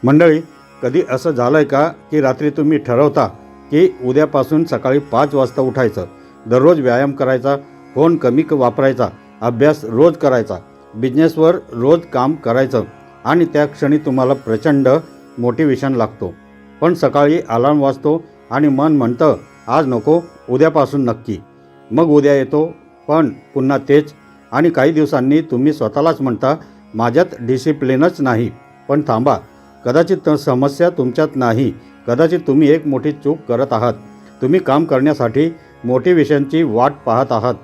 मंडळी, कधी असं झालं आहे का की रात्री तुम्ही ठरवता की उद्यापासून सकाळी 5 वाजता उठायचं, दररोज व्यायाम करायचा, फोन कमी वापरायचा, अभ्यास रोज करायचा, बिझनेसवर रोज काम करायचं आणि त्या क्षणी तुम्हाला प्रचंड मोटिवेशन लागतो. पण सकाळी अलार्म वाजतो आणि मन म्हणतं आज नको, उद्यापासून नक्की. मग उद्या येतो पण पुन्हा तेच. आणि काही दिवसांनी तुम्ही स्वतःलाच म्हणता माझ्यात डिसिप्लिनच नाही. पण थांबा, कदाचित समस्या तुमच्यात नाही, कदाचित तुम्ही एक मोठी चूक करत आहात. तुम्ही काम करण्यासाठी मोटिवेशनची वाट पाहत आहात.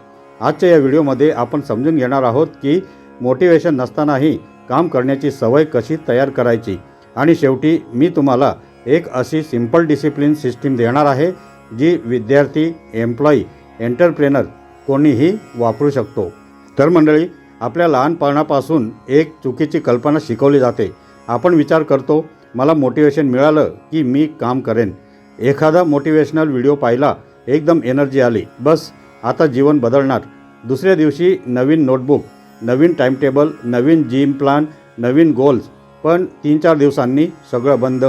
आजच्या या व्हिडिओमध्ये आपण समजून घेणार आहोत की मोटिवेशन नसतानाही काम करण्याची सवय कशी तयार करायची. आणि शेवटी मी तुम्हाला एक अशी सिंपल डिसिप्लिन सिस्टीम देणार आहे जी विद्यार्थी, एम्प्लॉई, एंटरप्रेनर कोणीही वापरू शकतो. तर मंडळी, आपल्या लहानपणापासून एक चुकीची कल्पना शिकवली जाते. आपण विचार करतो मला मोटिवेशन मिळालं की मी काम करेन. एखादा मोटिवेशनल व्हिडिओ पाहिला, एकदम एनर्जी आली, बस आता जीवन बदलणार. दुसऱ्या दिवशी नवीन नोटबुक, नवीन टाईमटेबल, नवीन जिम प्लॅन, नवीन गोल्स. पण 3-4 दिवसांनी सगळं बंद.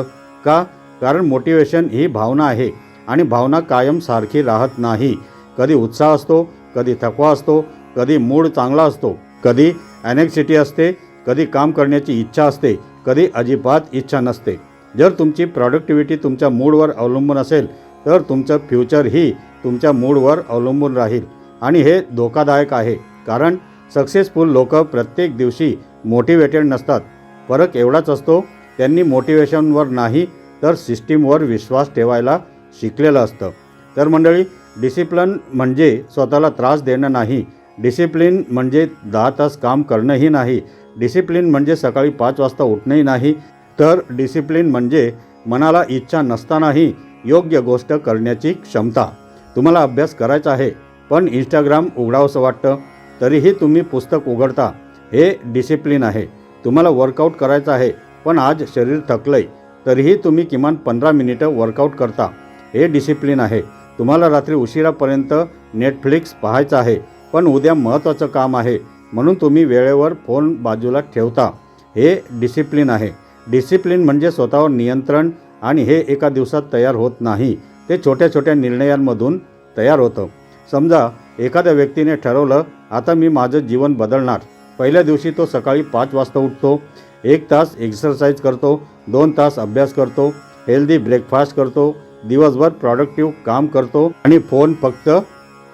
का? कारण मोटिवेशन ही भावना आहे आणि भावना कायम सारखी राहत नाही. कधी उत्साह असतो, कधी थकवा असतो, कधी मूड चांगला असतो, कधी ॲनेक्झिटी असते, कधी काम करण्याची इच्छा असते, कधी अजिबात इच्छा नसते. जर तुमची प्रॉडक्टिव्हिटी तुमच्या मूडवर अवलंबून असेल तर तुमचं फ्युचरही तुमच्या मूडवर अवलंबून राहील. आणि हे धोकादायक आहे, कारण सक्सेसफुल लोक प्रत्येक दिवशी मोटिवेटेड नसतात. फरक एवढाच असतो, त्यांनी मोटिवेशनवर नाही तर सिस्टीमवर विश्वास ठेवायला शिकलेलं असतं. तर मंडळी, डिसिप्लिन म्हणजे स्वतःला त्रास देणं नाही. डिसिप्लिन म्हणजे 10 तास काम करणंही नाही. डिसिप्लिन म्हणजे सकाळी 5 वाजता उठणंही नाही. तर डिसिप्लिन म्हणजे मनाला इच्छा नसतानाही योग्य गोष्ट करण्याची क्षमता. तुम्हाला अभ्यास करायचा आहे पण इंस्टाग्राम उघडावंसं वाटतं, तरीही तुम्ही पुस्तक उघडता, हे डिसिप्लिन आहे. तुम्हाला वर्कआउट करायचं आहे पण आज शरीर थकलंय, तरीही तुम्ही किमान 15 मिनिटं वर्कआउट करता, हे डिसिप्लिन आहे. तुम्हाला रात्री उशिरापर्यंत नेटफ्लिक्स पाहायचं आहे पण उद्या महत्त्वाचं काम आहे म्हणून तुम्ही वेळेवर फोन बाजूला ठेवता, हे डिसिप्लिन आहे. डिसिप्लिन म्हणजे स्वतःवर नियंत्रण, आणि हे एका दिवसात तयार होत नाही, ते छोट्या छोट्या निर्णयांमधून तयार होतं. समजा एखाद्या व्यक्तीने ठरवलं आता मी माझं जीवन बदलणार. पहिल्या दिवशी तो सकाळी 5 वाजता उठतो, 1 तास एक्सरसाइज करतो, 2 तास अभ्यास करतो, हेल्दी ब्रेकफास्ट करतो, दिवसभर प्रॉडक्टिव्ह काम करतो आणि फोन फक्त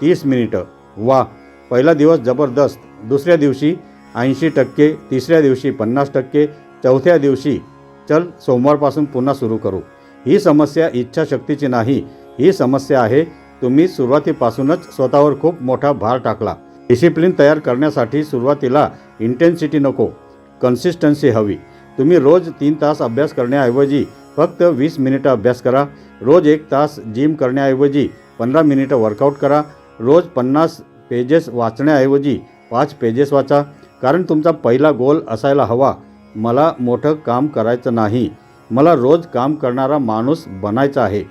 30 मिनिटं. वा, पहिला दिवस जबरदस्त. दुसऱ्या दिवशी 80%, तिसऱ्या दिवशी 50%, चौथ्या दिवशी चल सोमवारपासून पुन्हा सुरू करू. ही समस्या इच्छाशक्तीची नाही, ही समस्या आहे तुम्ही सुरुवातीपासूनच स्वतःवर खूप मोठा भार टाकला. डिसिप्लिन तयार करण्यासाठी सुरुवातीला इंटेन्सिटी नको, कन्सिस्टन्सी हवी. तुम्ही रोज 3 तास अभ्यास करण्याऐवजी फक्त 20 मिनिटं अभ्यास करा. रोज 1 तास जिम करण्याऐवजी 15 मिनिटं वर्कआउट करा. रोज 50 पेजेस वाचण्याऐवजी 5 पेजेस वाचा. कारण तुमचा पहिला गोल असायला हवा मला मोठं काम करायचं नाही, मला रोज काम करणारा माणूस बनायचा आहे.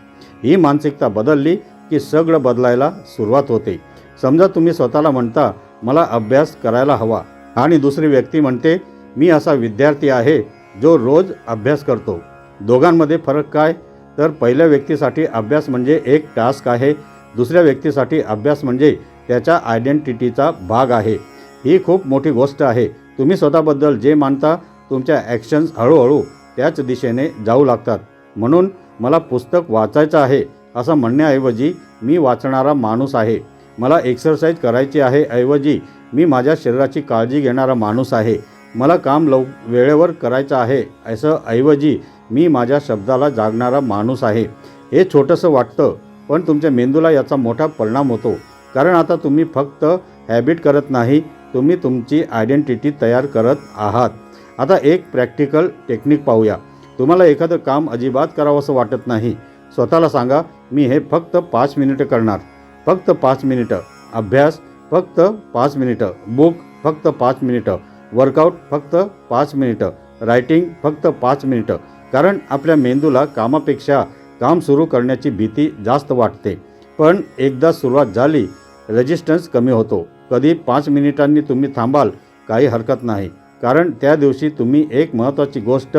ही मानसिकता बदलली की सगळं बदलायला सुरुवात होते. समजा तुम्ही स्वतःला म्हणता मला अभ्यास करायला हवा आणि दुसरी व्यक्ती म्हणते मी असा विद्यार्थी आहे जो रोज अभ्यास करतो. दोघांमध्ये फरक काय? तर पहिल्या व्यक्तीसाठी अभ्यास म्हणजे एक टास्क आहे, दुसऱ्या व्यक्तीसाठी अभ्यास म्हणजे त्याच्या आयडेंटिटीचा भाग आहे. ही खूप मोठी गोष्ट आहे. तुम्ही स्वतःबद्दल जे मानता तुमच्या ॲक्शन्स हळूहळू त्याच दिशेने जाऊ लागतात. म्हणून मला पुस्तक वाचायचं आहे असं म्हणण्याऐवजी मी वाचणारा माणूस आहे, मला एक्सरसाइज करायची आहे ऐवजी मी माझ्या शरीराची काळजी घेणारा माणूस आहे, मला काम वेळेवर करायचं आहे असं ऐवजी मी माझ्या शब्दाला जागणारा माणूस आहे. हे छोटंसं वाटतं पण तुमच्या मेंदूला याचा मोठा परिणाम होतो. कारण आता तुम्ही फक्त हॅबिट करत नाही, तुम्ही तुमची आयडेंटिटी तयार करत आहात. आता एक प्रॅक्टिकल टेक्निक पाहूया. तुम्हाला एखादं काम अजिबात करावंसं वाटत नाही, स्वतःला सांगा मी हे फक्त 5 मिनिटं करणार, फक्त 5 मिनिटं. अभ्यास फक्त 5 मिनिटं, बुक फक्त 5 मिनिटं, वर्कआउट फक्त 5 मिनिटं, रायटिंग फक्त 5 मिनिटं. कारण आपल्या मेंदूला कामापेक्षा काम सुरू करण्याची भीती जास्त वाटते. पण एकदा सुरुवात झाली रेजिस्टन्स कमी होतो. कधी 5 मिनिटांनी तुम्ही थांबाल काही हरकत नाही, कारण त्या दिवशी तुम्ही एक महत्त्वाची गोष्ट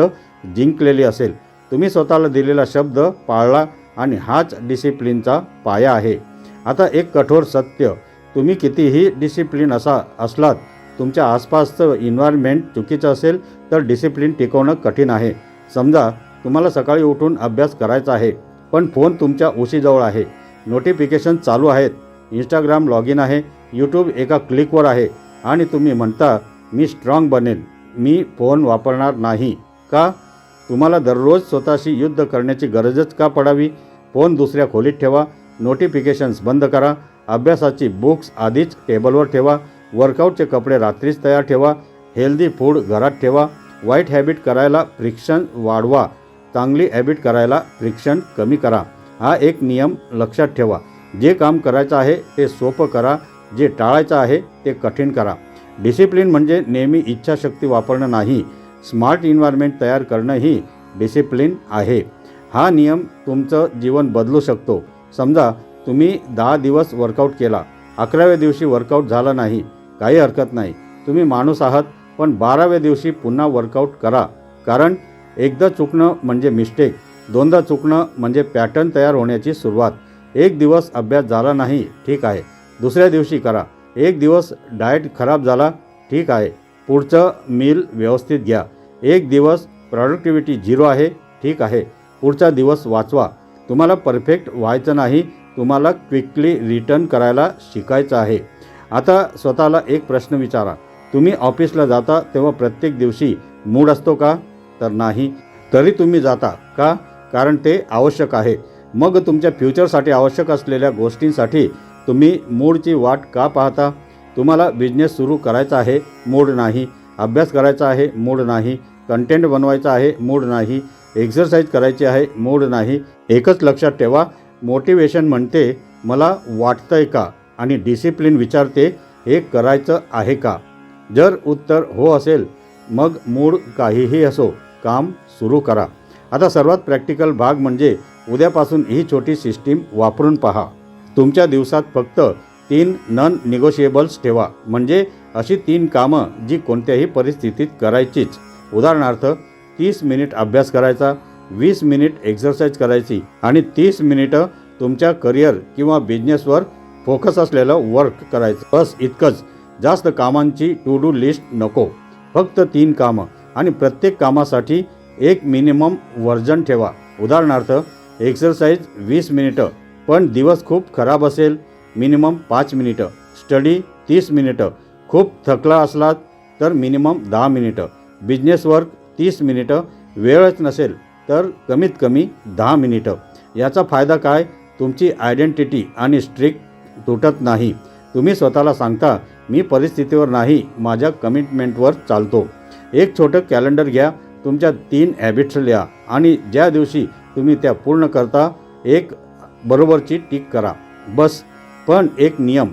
जिंकलेली असेल. तुम्ही स्वतःला दिलेला शब्द पाळला आणि हाच डिसिप्लिनचा पाया आहे. आता एक कठोर सत्य, तुम्ही कितीही डिसिप्लिन असलात, तुमच्या आसपासचं इन्व्हायरमेंट चुकीचं असेल तर डिसिप्लिन टिकवणं कठीण आहे. समजा तुम्हाला सकाळी उठून अभ्यास करायचा आहे, पण फोन तुमच्या उशीजवळ आहे, नोटिफिकेशन चालू आहेत, इंस्टाग्राम लॉग इन आहे, यूट्यूब एका क्लिकवर आहे आणि तुम्ही म्हणता मी स्ट्रॉंग बनेल, मी फोन वापरणार नाही. का? तुम्हाला दररोज स्वतःशी युद्ध करण्याची गरजच का पडावी? फोन दुसऱ्या खोलीत ठेवा, नोटिफिकेशन्स बंद करा, अभ्यासाची बुक्स आधीच टेबलवर ठेवा, वर्कआउटचे कपडे रात्रीच तयार ठेवा, हेल्दी फूड घरात ठेवा, वाईट हॅबिट करायला फ्रिक्शन वाढवा, चांगली हॅबिट करायला फ्रिक्शन कमी करा. हा एक नियम लक्षात ठेवा. जे काम करायचं आहे ते सोपं करा, जे टाळायचं आहे ते कठीण करा. डिसिप्लिन म्हणजे नेहमी इच्छाशक्ती वापरणं नाही, स्मार्ट इन्व्हायरमेंट तयार करणं ही डिसिप्लिन आहे. हा नियम तुमचं जीवन बदलू शकतो. समजा तुम्ही 10 दिवस वर्कआउट केला, 11व्या दिवशी वर्कआउट झाला नाही, काही हरकत नाही, तुम्ही माणूस आहात. पण 12व्या दिवशी पुन्हा वर्कआउट करा, कारण एकदा चुकणं म्हणजे मिस्टेक, दोनदा चुकणं म्हणजे पॅटर्न तयार होण्याची सुरुवात. एक दिवस अभ्यास झाला नाही, ठीक आहे, दुसऱ्या दिवशी करा. एक दिवस डाएट खराब झाला, ठीक आहे, पुढचं मील व्यवस्थित घ्या. एक दिवस प्रॉडक्टिव्हिटी 0 आहे, ठीक आहे, पुढचा दिवस वाचवा. तुम्हाला परफेक्ट व्हायचं नाही, तुम्हाला क्विकली रिटर्न करायला शिकायचं आहे. आता स्वतःला एक प्रश्न विचारा, तुम्ही ऑफिसला जाता तेव्हा प्रत्येक दिवशी मूड असतो का? तर नाही. तरी तुम्ही जाता का? कारण ते आवश्यक आहे. मग तुमच्या फ्युचरसाठी आवश्यक असलेल्या गोष्टींसाठी तुम्ही मूडची वाट का पाहता? तुम्हाला बिझनेस सुरू करायचा आहे, मूड नाही. अभ्यास करायचा आहे, मूड नाही. कंटेंट बनवायचा आहे, मूड नाही. एक्सरसाइज करायची आहे, मूड नाही. एकच लक्षात ठेवा, मोटिवेशन म्हणते मला वाटतंय का, आणि डिसिप्लिन विचारते हे करायचं आहे का. जर उत्तर हो असेल, मग मूड काहीही असो, काम सुरू करा. आता सर्वात प्रॅक्टिकल भाग म्हणजे उद्यापासून ही छोटी सिस्टीम वापरून पहा. तुमच्या दिवसात फक्त 3 नॉन निगोशिएबल्स ठेवा, म्हणजे अशी 3 कामं जी कोणत्याही परिस्थितीत करायचीच. उदाहरणार्थ 30 मिनिट अभ्यास करायचा, 20 मिनिट एक्सरसाइज करायची आणि 30 मिनिटं तुमच्या करिअर किंवा बिझनेसवर फोकस असलेलं वर्क करायचं. बस इतकंच. जास्त कामांची टू डू लिस्ट नको. फक्त 3 कामं आणि प्रत्येक कामासाठी एक मिनिमम वर्जन ठेवा. उदाहरणार्थ एक्सरसाइज 20 मिनिटं, पण दिवस खूप खराब असेल, मिनिमम 5 मिनिटं. स्टडी 30 मिनिटं, खूप थकला असलात तर मिनिमम 10 मिनिटं. बिझनेस वर्क 30 मिनिटं, वेळच नसेल तर कमीत कमी 10 मिनिटं. याचा फायदा काय? तुमची आयडेंटिटी आणि स्ट्रिक तुटत नाही. तुम्ही स्वतःला सांगता मी परिस्थितीवर नाही, माझ्या कमिटमेंटवर चालतो. एक छोटं कॅलेंडर घ्या, तुमच्या 3 हॅबिट्स लिहा आणि ज्या दिवशी तुम्ही त्या पूर्ण करता एक बरोबरची टिक करा. बस. पण एक नियम,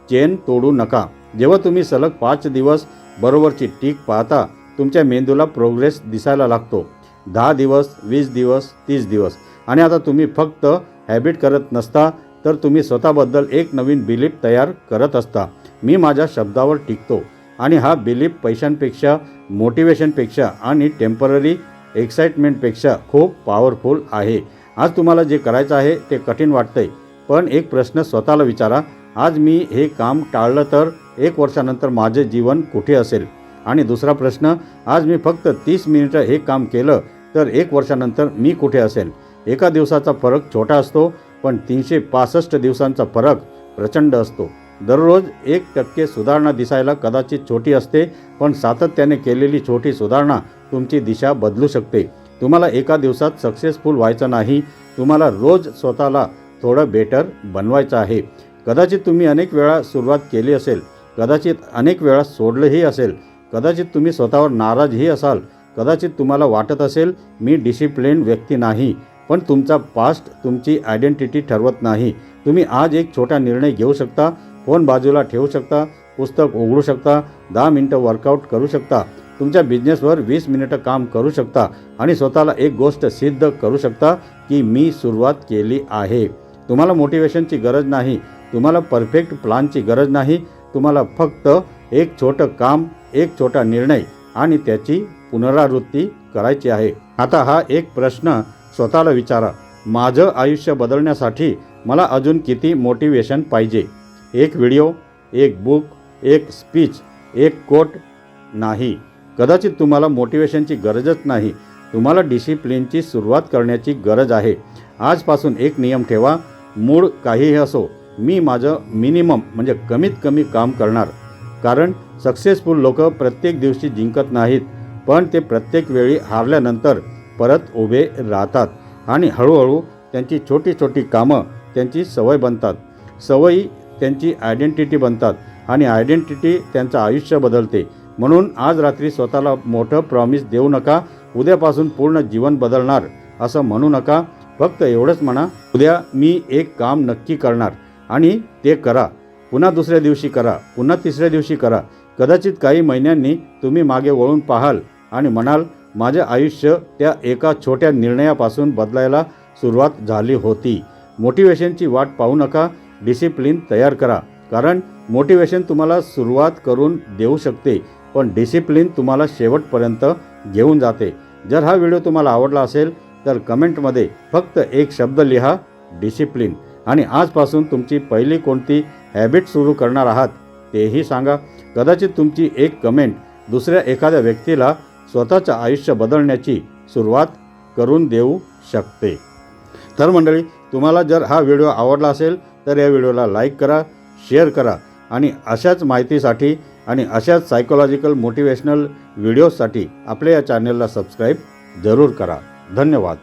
चेन तोडू नका. जेव्हा तुम्ही सलग 5 दिवस बरोबरची टिक पाहता, तुमच्या मेंदूला प्रोग्रेस दिसायला लागतो. 10 दिवस, 20 दिवस, 30 दिवस. आणि आता तुम्ही फक्त हॅबिट करत नसता, तर तुम्ही स्वतःबद्दल एक नवीन बिलीफ तयार करत असता. मी माझ्या शब्दावर टिकतो. आणि हा बिलीफ पैशांपेक्षा, मोटिवेशनपेक्षा आणि टेम्पररी एक्साइटमेंटपेक्षा खूप पॉवरफुल आहे. आज तुम्हाला जे करायचं आहे ते कठीण वाटतंय, पण एक प्रश्न स्वतःला विचारा, आज मी हे काम टाळलं तर 1 वर्षानंतर माझे जीवन कुठे असेल? आणि दुसरा प्रश्न, आज मी फक्त 30 मिनिटं हे काम केलं तर 1 वर्षानंतर मी कुठे असेल? एका दिवसाचा फरक छोटा असतो, पण 365 दिवसांचा फरक प्रचंड असतो. दररोज 1% सुधारणा दिसायला कदाचित छोटी असते, पण सातत्याने केलेली छोटी सुधारणा तुमची दिशा बदलू शकते. तुम्हाला एका दिवसात सक्सेसफुल व्हायचं नाही, तुम्हाला रोज स्वतःला थोडं बेटर बनवायचं आहे. कदाचित तुम्ही अनेक वेळा सुरुवात केली असेल, कदाचित अनेक वेळा सोडलंही असेल, कदाचित तुम्ही स्वतःवर नाराजही असाल, कदाचित तुम्हाला वाटत असेल मी डिसिप्लिन व्यक्ती नाही. पण तुमचा पास्ट तुमची आयडेंटिटी ठरवत नाही. तुम्ही आज एक छोटा निर्णय घेऊ शकता. फोन बाजूला ठेवू शकता, पुस्तक उघडू शकता, 10 मिनिटं वर्कआउट करू शकता, तुमच्या बिझनेसवर 20 मिनिटं काम करू शकता आणि स्वतःला एक गोष्ट सिद्ध करू शकता की मी सुरुवात केली आहे. तुम्हाला मोटिवेशनची गरज नाही, तुम्हाला परफेक्ट प्लॅनची गरज नाही. तुम्हाला फक्त एक छोटं काम, एक छोटा निर्णय आणि त्याची पुनरावृत्ती करायची आहे. आता हा एक प्रश्न स्वतःला विचारा, माझं आयुष्य बदलण्यासाठी मला अजून किती मोटिवेशन पाहिजे? एक व्हिडिओ, एक बुक, एक स्पीच, एक कोट नाही. कदाचित तुम्हाला मोटिवेशनची गरजच नाही, तुम्हाला डिसिप्लिनची सुरुवात करण्याची गरज आहे. आजपासून एक नियम ठेवा, मूड काहीही असो, मी माझं मिनिमम म्हणजे कमीत कमी काम करणार. कारण सक्सेसफुल लोक प्रत्येक दिवशी जिंकत नाहीत, पण ते प्रत्येक वेळी हारल्यानंतर परत उभे राहतात आणि हळूहळू त्यांची छोटी छोटी कामं त्यांची सवय बनतात. सवयी त्यांची आयडेंटिटी बनतात आणि आयडेंटिटी त्यांचं आयुष्य बदलते. म्हणून आज रात्री स्वतःला मोठं प्रॉमिस देऊ नका, उद्यापासून पूर्ण जीवन बदलणार असं म्हणू नका. फक्त एवढंच म्हणा, उद्या मी एक काम नक्की करणार आणि ते करा. पुन्हा दुसऱ्या दिवशी करा, पुन्हा तिसऱ्या दिवशी करा. कदाचित काही महिन्यांनी तुम्ही मागे वळून पाहाल आणि म्हणाल, माझे आयुष्य त्या एका छोट्या निर्णयापासून बदलायला सुरुवात झाली होती. मोटिवेशनची वाट पाहू नका, डिसिप्लिन तयार करा. कारण मोटिवेशन तुम्हाला सुरुवात करून देऊ शकते, पण डिसिप्लिन तुम्हाला शेवटपर्यंत घेऊन जाते. जर हा व्हिडिओ तुम्हाला आवडला असेल तर कमेंटमध्ये फक्त एक शब्द लिहा, डिसिप्लिन. आणि आजपासून तुमची पहिली कोणती हॅबिट सुरू करणार आहात तेही सांगा. कदाचित तुमची एक कमेंट दुसऱ्या एखाद्या व्यक्तीला स्वतःचं आयुष्य बदलण्याची सुरुवात करून देऊ शकते. तर मंडळी, तुम्हाला जर हा व्हिडिओ आवडला असेल तर या व्हिडिओला लाईक करा, शेअर करा आणि अशाच माहितीसाठी आणि अशाच सायकोलॉजिकल मोटिवेशनल व्हिडिओजसाठी आपल्या या चॅनलला सबस्क्राईब जरूर करा. धन्यवाद.